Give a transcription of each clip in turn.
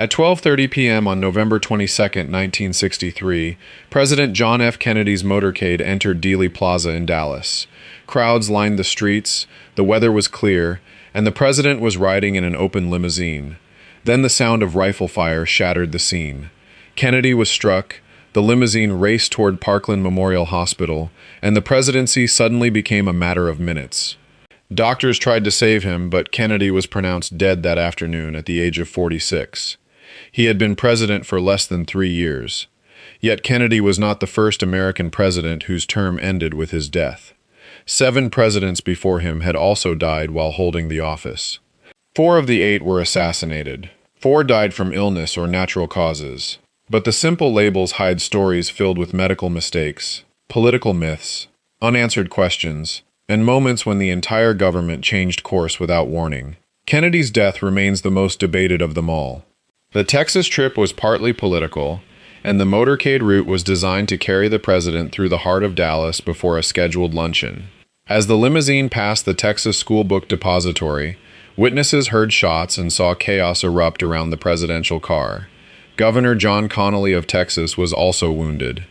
At 12:30 p.m. on November 22, 1963, President John F. Kennedy's motorcade entered Dealey Plaza in Dallas. Crowds lined the streets, the weather was clear, and the president was riding in an open limousine. Then the sound of rifle fire shattered the scene. Kennedy was struck, the limousine raced toward Parkland Memorial Hospital, and the presidency suddenly became a matter of minutes. Doctors tried to save him, but Kennedy was pronounced dead that afternoon at the age of 46. He had been president for less than 3 years. Yet Kennedy was not the first American president whose term ended with his death. 7 presidents before him had also died while holding the office. 4 of the 8 were assassinated. 4 died from illness or natural causes. But the simple labels hide stories filled with medical mistakes, political myths, unanswered questions, and moments when the entire government changed course without warning. Kennedy's death remains the most debated of them all. The Texas trip was partly political, and the motorcade route was designed to carry the president through the heart of Dallas before a scheduled luncheon. As the limousine passed the Texas School Book Depository, witnesses heard shots and saw chaos erupt around the presidential car. Governor John Connally of Texas was also wounded.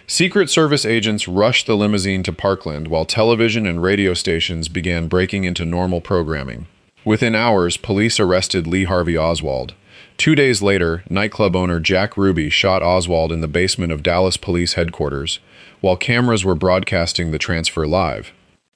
Secret Service agents rushed the limousine to Parkland while television and radio stations began breaking into normal programming. Within hours, police arrested Lee Harvey Oswald. 2 days later, nightclub owner Jack Ruby shot Oswald in the basement of Dallas Police Headquarters, while cameras were broadcasting the transfer live.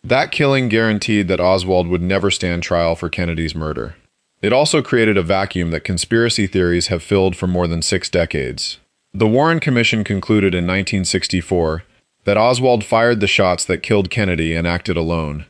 That killing guaranteed that Oswald would never stand trial for Kennedy's murder. It also created a vacuum that conspiracy theories have filled for more than 6 decades. The Warren Commission concluded in 1964 that Oswald fired the shots that killed Kennedy and acted alone.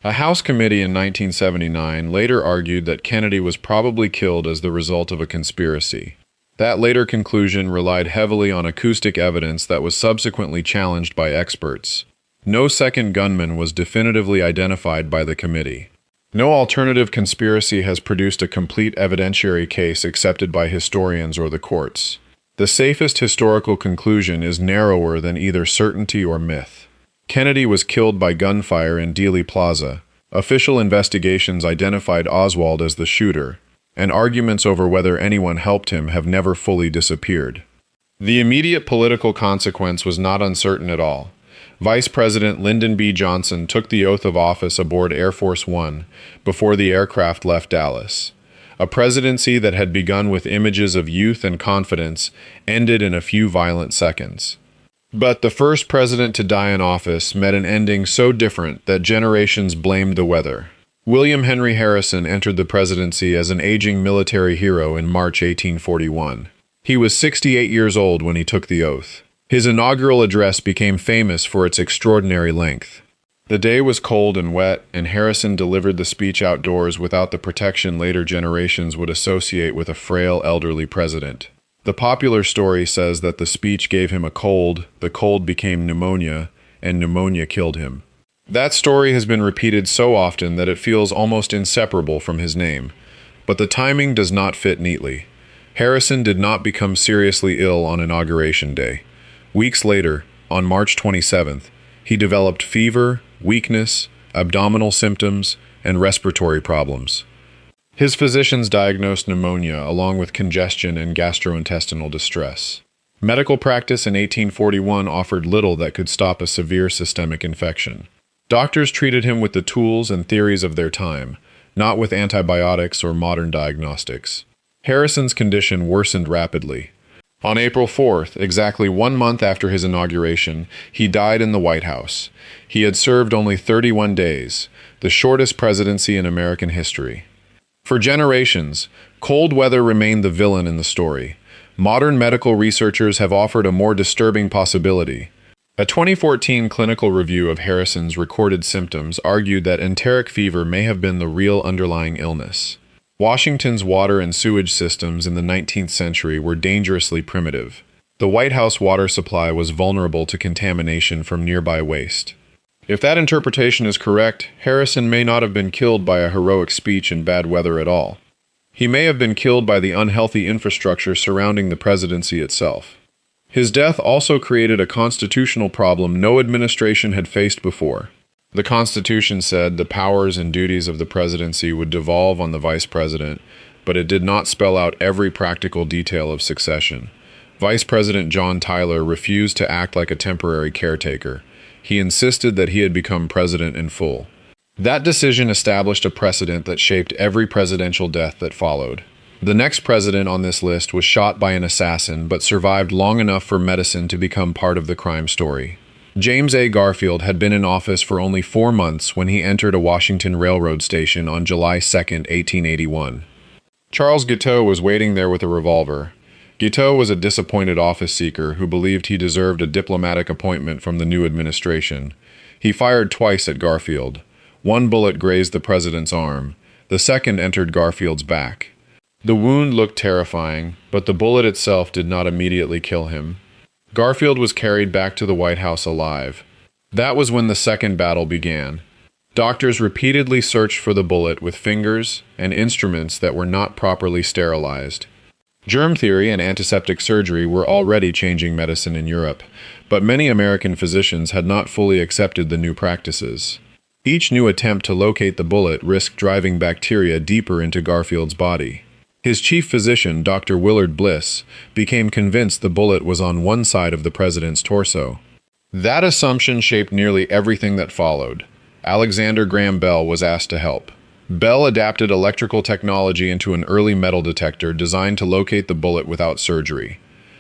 A House committee in 1979 later argued that Kennedy was probably killed as the result of a conspiracy. That later conclusion relied heavily on acoustic evidence that was subsequently challenged by experts. No second gunman was definitively identified by the committee. No alternative conspiracy has produced a complete evidentiary case accepted by historians or the courts. The safest historical conclusion is narrower than either certainty or myth. Kennedy was killed by gunfire in Dealey Plaza. Official investigations identified Oswald as the shooter, and arguments over whether anyone helped him have never fully disappeared. The immediate political consequence was not uncertain at all. Vice President Lyndon B. Johnson took the oath of office aboard Air Force One before the aircraft left Dallas. A presidency that had begun with images of youth and confidence ended in a few violent seconds. But the first president to die in office met an ending so different that generations blamed the weather. William Henry Harrison entered the presidency as an aging military hero in March 1841. He was 68 years old when he took the oath. His inaugural address became famous for its extraordinary length. The day was cold and wet, and Harrison delivered the speech outdoors without the protection later generations would associate with a frail, elderly president. The popular story says that the speech gave him a cold, the cold became pneumonia, and pneumonia killed him. That story has been repeated so often that it feels almost inseparable from his name. But the timing does not fit neatly. Harrison did not become seriously ill on Inauguration Day. Weeks later, on March 27th, he developed fever, weakness, abdominal symptoms, and respiratory problems. His physicians diagnosed pneumonia along with congestion and gastrointestinal distress. Medical practice in 1841 offered little that could stop a severe systemic infection. Doctors treated him with the tools and theories of their time, not with antibiotics or modern diagnostics. Harrison's condition worsened rapidly. On April 4th, exactly 1 month after his inauguration, he died in the White House. He had served only 31 days, the shortest presidency in American history. For generations, cold weather remained the villain in the story. Modern medical researchers have offered a more disturbing possibility. A 2014 clinical review of Harrison's recorded symptoms argued that enteric fever may have been the real underlying illness. Washington's water and sewage systems in the 19th century were dangerously primitive. The White House water supply was vulnerable to contamination from nearby waste. If that interpretation is correct, Harrison may not have been killed by a heroic speech in bad weather at all. He may have been killed by the unhealthy infrastructure surrounding the presidency itself. His death also created a constitutional problem no administration had faced before. The Constitution said the powers and duties of the presidency would devolve on the vice president, but it did not spell out every practical detail of succession. Vice President John Tyler refused to act like a temporary caretaker. He insisted that he had become president in full. That decision established a precedent that shaped every presidential death that followed. The next president on this list was shot by an assassin, but survived long enough for medicine to become part of the crime story. James A. Garfield had been in office for only 4 months when he entered a Washington railroad station on July 2, 1881. Charles Guiteau was waiting there with a revolver. Guiteau was a disappointed office seeker who believed he deserved a diplomatic appointment from the new administration. He fired twice at Garfield. One bullet grazed the president's arm. The second entered Garfield's back. The wound looked terrifying, but the bullet itself did not immediately kill him. Garfield was carried back to the White House alive. That was when the second battle began. Doctors repeatedly searched for the bullet with fingers and instruments that were not properly sterilized. Germ theory and antiseptic surgery were already changing medicine in Europe, but many American physicians had not fully accepted the new practices. Each new attempt to locate the bullet risked driving bacteria deeper into Garfield's body. His chief physician, Dr. Willard Bliss, became convinced the bullet was on one side of the president's torso. That assumption shaped nearly everything that followed. Alexander Graham Bell was asked to help. Bell adapted electrical technology into an early metal detector designed to locate the bullet without surgery.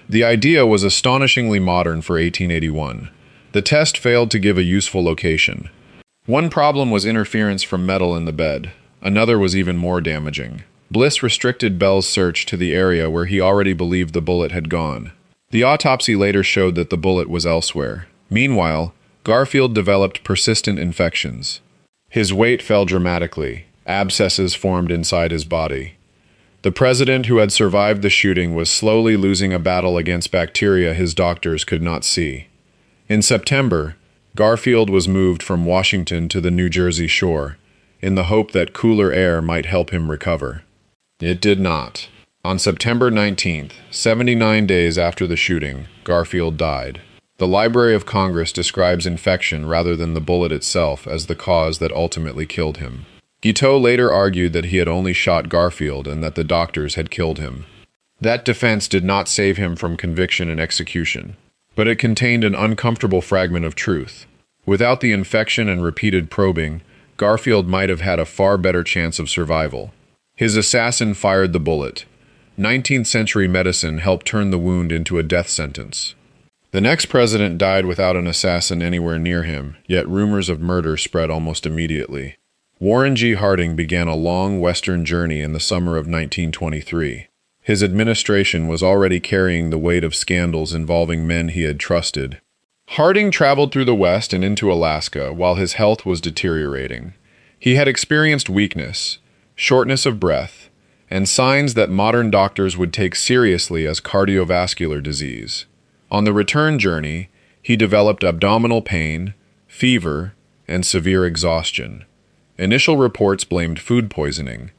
The idea was astonishingly modern for 1881. The test failed to give a useful location. One problem was interference from metal in the bed. Another was even more damaging. Bliss restricted Bell's search to the area where he already believed the bullet had gone. The autopsy later showed that the bullet was elsewhere. Meanwhile, Garfield developed persistent infections. His weight fell dramatically. Abscesses formed inside his body. The president who had survived the shooting was slowly losing a battle against bacteria his doctors could not see. In September, Garfield was moved from Washington to the New Jersey shore, in the hope that cooler air might help him recover. It did not. On September 19th, 79 days after the shooting, Garfield died. The Library of Congress describes infection rather than the bullet itself as the cause that ultimately killed him. Guiteau later argued that he had only shot Garfield and that the doctors had killed him. That defense did not save him from conviction and execution, but it contained an uncomfortable fragment of truth. Without the infection and repeated probing, Garfield might have had a far better chance of survival. His assassin fired the bullet. 19th century medicine helped turn the wound into a death sentence. The next president died without an assassin anywhere near him, yet rumors of murder spread almost immediately. Warren G. Harding began a long Western journey in the summer of 1923. His administration was already carrying the weight of scandals involving men he had trusted. Harding traveled through the West and into Alaska while his health was deteriorating. He had experienced weakness, shortness of breath, and signs that modern doctors would take seriously as cardiovascular disease. On the return journey, he developed abdominal pain, fever, and severe exhaustion. Initial reports blamed food poisoning.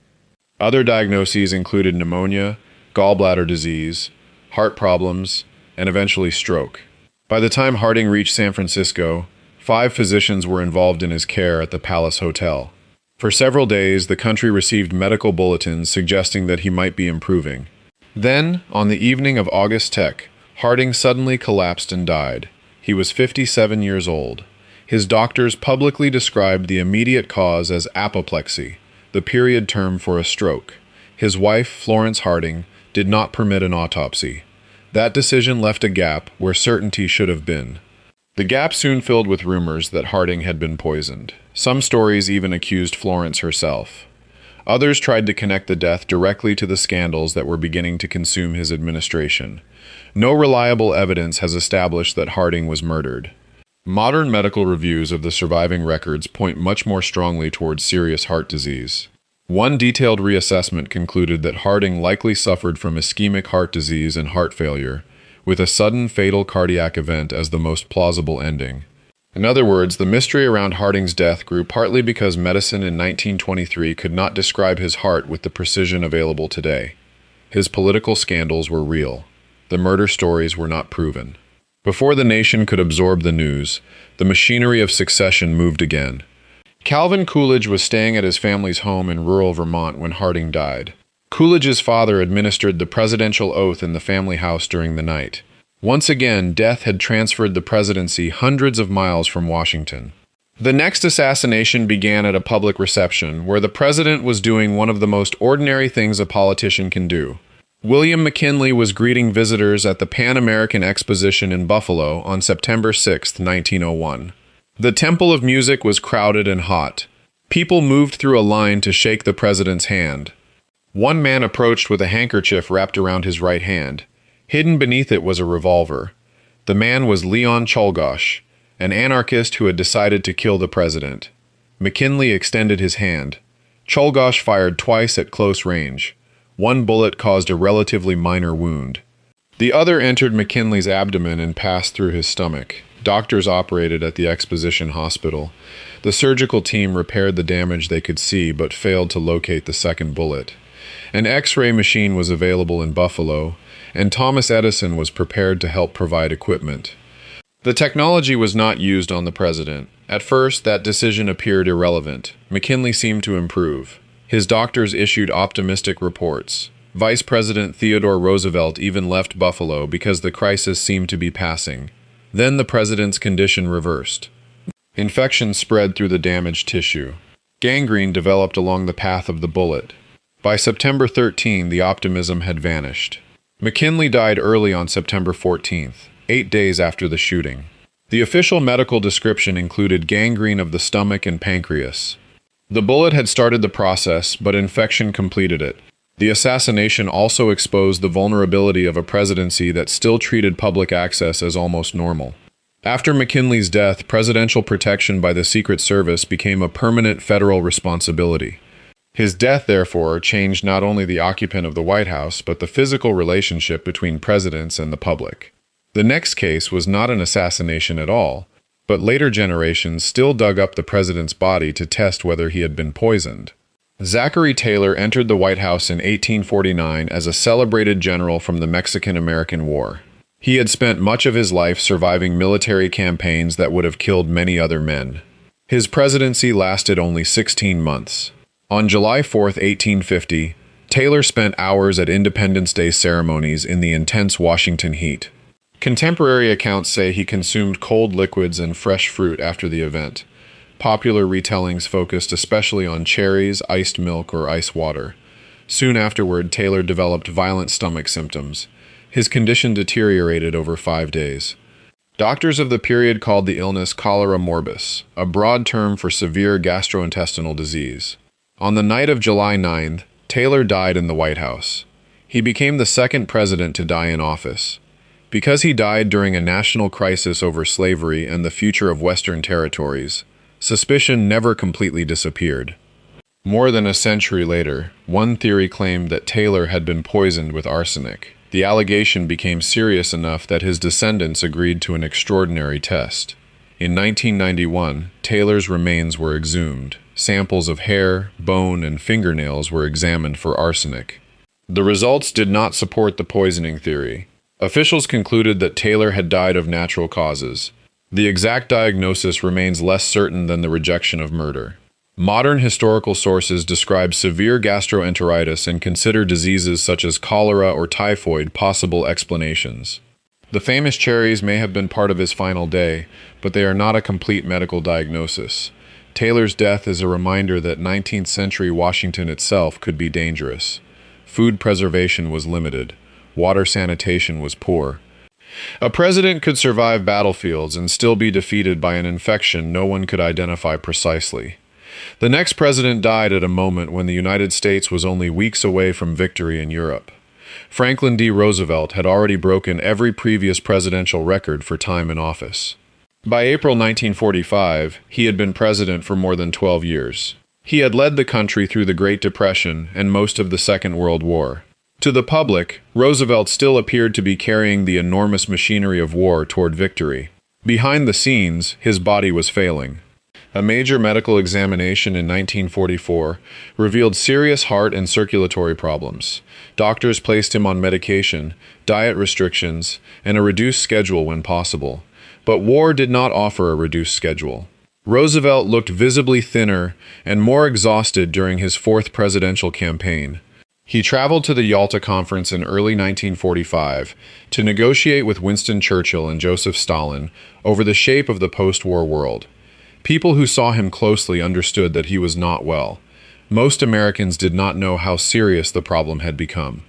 Other diagnoses included pneumonia, gallbladder disease, heart problems, and eventually stroke. By the time Harding reached San Francisco, 5 physicians were involved in his care at the Palace Hotel. For several days, the country received medical bulletins suggesting that he might be improving. Then, on the evening of August 10th, Harding suddenly collapsed and died. He was 57 years old. His doctors publicly described the immediate cause as apoplexy, the period term for a stroke. His wife, Florence Harding, did not permit an autopsy. That decision left a gap where certainty should have been. The gap soon filled with rumors that Harding had been poisoned. Some stories even accused Florence herself. Others tried to connect the death directly to the scandals that were beginning to consume his administration. No reliable evidence has established that Harding was murdered. Modern medical reviews of the surviving records point much more strongly towards serious heart disease. One detailed reassessment concluded that Harding likely suffered from ischemic heart disease and heart failure, with a sudden fatal cardiac event as the most plausible ending. In other words, the mystery around Harding's death grew partly because medicine in 1923 could not describe his heart with the precision available today. His political scandals were real. The murder stories were not proven. Before the nation could absorb the news, the machinery of succession moved again. Calvin Coolidge was staying at his family's home in rural Vermont when Harding died. Coolidge's father administered the presidential oath in the family house during the night. Once again, death had transferred the presidency hundreds of miles from Washington. The next assassination began at a public reception, where the president was doing one of the most ordinary things a politician can do. William McKinley was greeting visitors at the Pan-American Exposition in Buffalo on September 6, 1901. The Temple of Music was crowded and hot. People moved through a line to shake the president's hand. One man approached with a handkerchief wrapped around his right hand. Hidden beneath it was a revolver. The man was Leon Czolgosz, an anarchist who had decided to kill the president. McKinley extended his hand. Czolgosz fired twice at close range. One bullet caused a relatively minor wound. The other entered McKinley's abdomen and passed through his stomach. Doctors operated at the Exposition Hospital. The surgical team repaired the damage they could see but failed to locate the second bullet. An X-ray machine was available in Buffalo, and Thomas Edison was prepared to help provide equipment. The technology was not used on the president. At first, that decision appeared irrelevant. McKinley seemed to improve. His doctors issued optimistic reports. Vice President Theodore Roosevelt even left Buffalo because the crisis seemed to be passing. Then the president's condition reversed. Infection spread through the damaged tissue. Gangrene developed along the path of the bullet. By September 13, the optimism had vanished. McKinley died early on September 14th, 8 days after the shooting. The official medical description included gangrene of the stomach and pancreas. The bullet had started the process, but infection completed it. The assassination also exposed the vulnerability of a presidency that still treated public access as almost normal. After McKinley's death, presidential protection by the Secret Service became a permanent federal responsibility. His death, therefore, changed not only the occupant of the White House, but the physical relationship between presidents and the public. The next case was not an assassination at all, but later generations still dug up the president's body to test whether he had been poisoned. Zachary Taylor entered the White House in 1849 as a celebrated general from the Mexican-American War. He had spent much of his life surviving military campaigns that would have killed many other men. His presidency lasted only 16 months. On July 4, 1850, Taylor spent hours at Independence Day ceremonies in the intense Washington heat. Contemporary accounts say he consumed cold liquids and fresh fruit after the event. Popular retellings focused especially on cherries, iced milk, or ice water. Soon afterward, Taylor developed violent stomach symptoms. His condition deteriorated over 5 days. Doctors of the period called the illness cholera morbus, a broad term for severe gastrointestinal disease. On the night of July 9th, Taylor died in the White House. He became the second president to die in office. Because he died during a national crisis over slavery and the future of Western territories, suspicion never completely disappeared. More than a century later, one theory claimed that Taylor had been poisoned with arsenic. The allegation became serious enough that his descendants agreed to an extraordinary test. In 1991, Taylor's remains were exhumed. Samples of hair, bone, and fingernails were examined for arsenic. The results did not support the poisoning theory. Officials concluded that Taylor had died of natural causes. The exact diagnosis remains less certain than the rejection of murder. Modern historical sources describe severe gastroenteritis and consider diseases such as cholera or typhoid possible explanations. The famous cherries may have been part of his final day, but they are not a complete medical diagnosis. Taylor's death is a reminder that 19th century Washington itself could be dangerous. Food preservation was limited. Water sanitation was poor. A president could survive battlefields and still be defeated by an infection no one could identify precisely. The next president died at a moment when the United States was only weeks away from victory in Europe. Franklin D. Roosevelt had already broken every previous presidential record for time in office. By April 1945, he had been president for more than 12 years. He had led the country through the Great Depression and most of the Second World War. To the public, Roosevelt still appeared to be carrying the enormous machinery of war toward victory. Behind the scenes, his body was failing. A major medical examination in 1944 revealed serious heart and circulatory problems. Doctors placed him on medication, diet restrictions, and a reduced schedule when possible. But war did not offer a reduced schedule. Roosevelt looked visibly thinner and more exhausted during his fourth presidential campaign. He traveled to the Yalta Conference in early 1945 to negotiate with Winston Churchill and Joseph Stalin over the shape of the post-war world. People who saw him closely understood that he was not well. Most Americans did not know how serious the problem had become.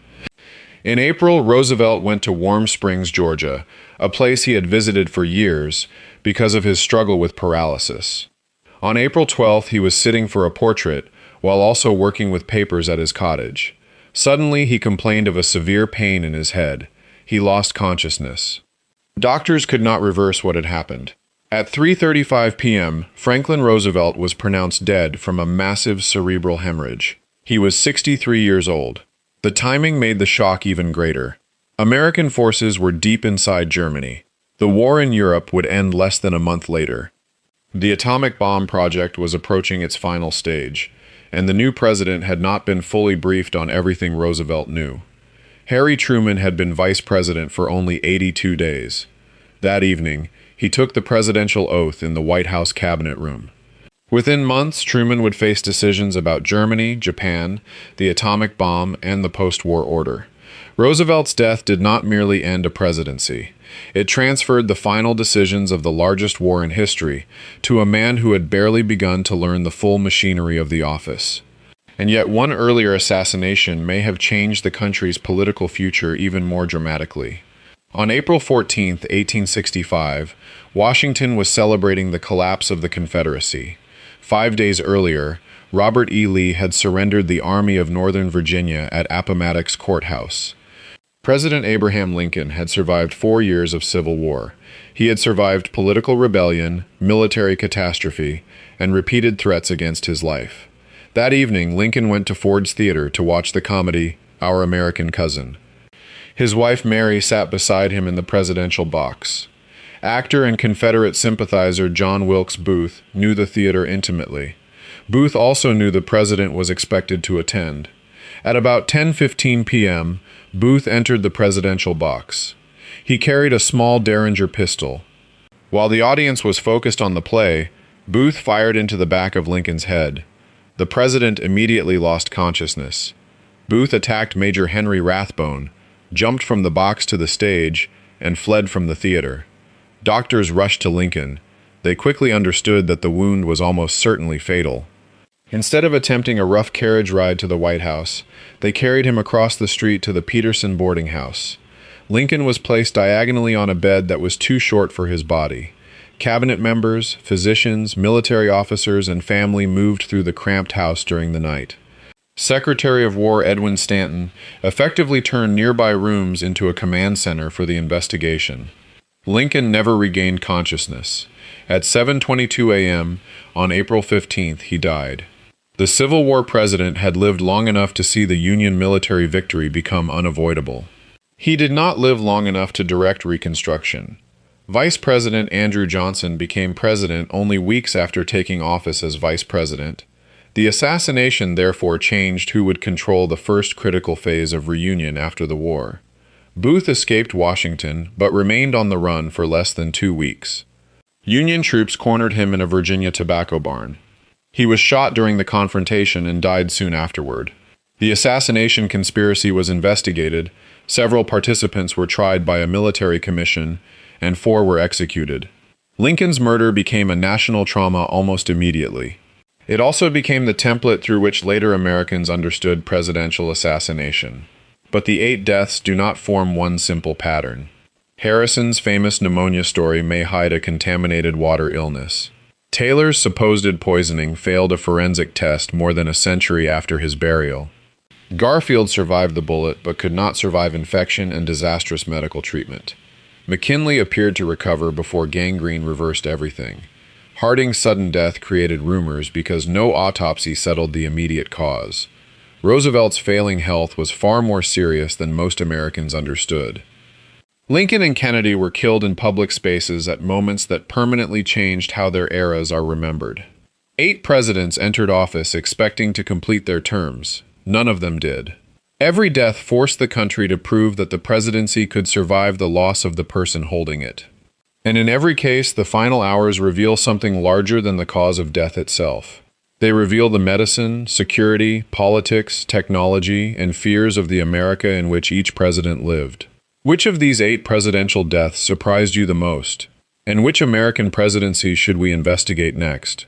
In April, Roosevelt went to Warm Springs, Georgia, a place he had visited for years because of his struggle with paralysis. On April 12th, he was sitting for a portrait while also working with papers at his cottage. Suddenly, he complained of a severe pain in his head. He lost consciousness. Doctors could not reverse what had happened. At 3:35 p.m., Franklin Roosevelt was pronounced dead from a massive cerebral hemorrhage. He was 63 years old. The timing made the shock even greater. American forces were deep inside Germany. The war in Europe would end less than a month later. The atomic bomb project was approaching its final stage, and the new president had not been fully briefed on everything Roosevelt knew. Harry Truman had been vice president for only 82 days. That evening, he took the presidential oath in the White House cabinet room. Within months, Truman would face decisions about Germany, Japan, the atomic bomb, and the post-war order. Roosevelt's death did not merely end a presidency. It transferred the final decisions of the largest war in history to a man who had barely begun to learn the full machinery of the office. And yet one earlier assassination may have changed the country's political future even more dramatically. On April 14, 1865, Washington was celebrating the collapse of the Confederacy. 5 days earlier, Robert E. Lee had surrendered the Army of Northern Virginia at Appomattox Courthouse. President Abraham Lincoln had survived 4 years of civil war. He had survived political rebellion, military catastrophe, and repeated threats against his life. That evening, Lincoln went to Ford's Theater to watch the comedy Our American Cousin. His wife Mary sat beside him in the presidential box. Actor and Confederate sympathizer John Wilkes Booth knew the theater intimately. Booth also knew the president was expected to attend. At about 10:15 p.m., Booth entered the presidential box. He carried a small Derringer pistol. While the audience was focused on the play, Booth fired into the back of Lincoln's head. The president immediately lost consciousness. Booth attacked Major Henry Rathbone, jumped from the box to the stage, and fled from the theater. Doctors rushed to Lincoln. They quickly understood that the wound was almost certainly fatal. Instead of attempting a rough carriage ride to the White House, they carried him across the street to the Peterson boarding house. Lincoln was placed diagonally on a bed that was too short for his body. Cabinet members, physicians, military officers, and family moved through the cramped house during the night. Secretary of War Edwin Stanton effectively turned nearby rooms into a command center for the investigation. Lincoln never regained consciousness. At 7:22 a.m. on April 15th, he died. The Civil War president had lived long enough to see the Union military victory become unavoidable. He did not live long enough to direct Reconstruction. Vice President Andrew Johnson became president only weeks after taking office as vice president. The assassination therefore changed who would control the first critical phase of reunion after the war. Booth escaped Washington, but remained on the run for less than 2 weeks. Union troops cornered him in a Virginia tobacco barn. He was shot during the confrontation and died soon afterward. The assassination conspiracy was investigated, several participants were tried by a military commission, and 4 were executed. Lincoln's murder became a national trauma almost immediately. It also became the template through which later Americans understood presidential assassination. But the 8 deaths do not form one simple pattern. Harrison's famous pneumonia story may hide a contaminated water illness. Taylor's supposed poisoning failed a forensic test more than a century after his burial. Garfield survived the bullet but could not survive infection and disastrous medical treatment. McKinley appeared to recover before gangrene reversed everything. Harding's sudden death created rumors because no autopsy settled the immediate cause. Roosevelt's failing health was far more serious than most Americans understood. Lincoln and Kennedy were killed in public spaces at moments that permanently changed how their eras are remembered. 8 presidents entered office expecting to complete their terms. None of them did. Every death forced the country to prove that the presidency could survive the loss of the person holding it. And in every case, the final hours reveal something larger than the cause of death itself. They reveal the medicine, security, politics, technology, and fears of the America in which each president lived. Which of these 8 presidential deaths surprised you the most? And which American presidency should we investigate next?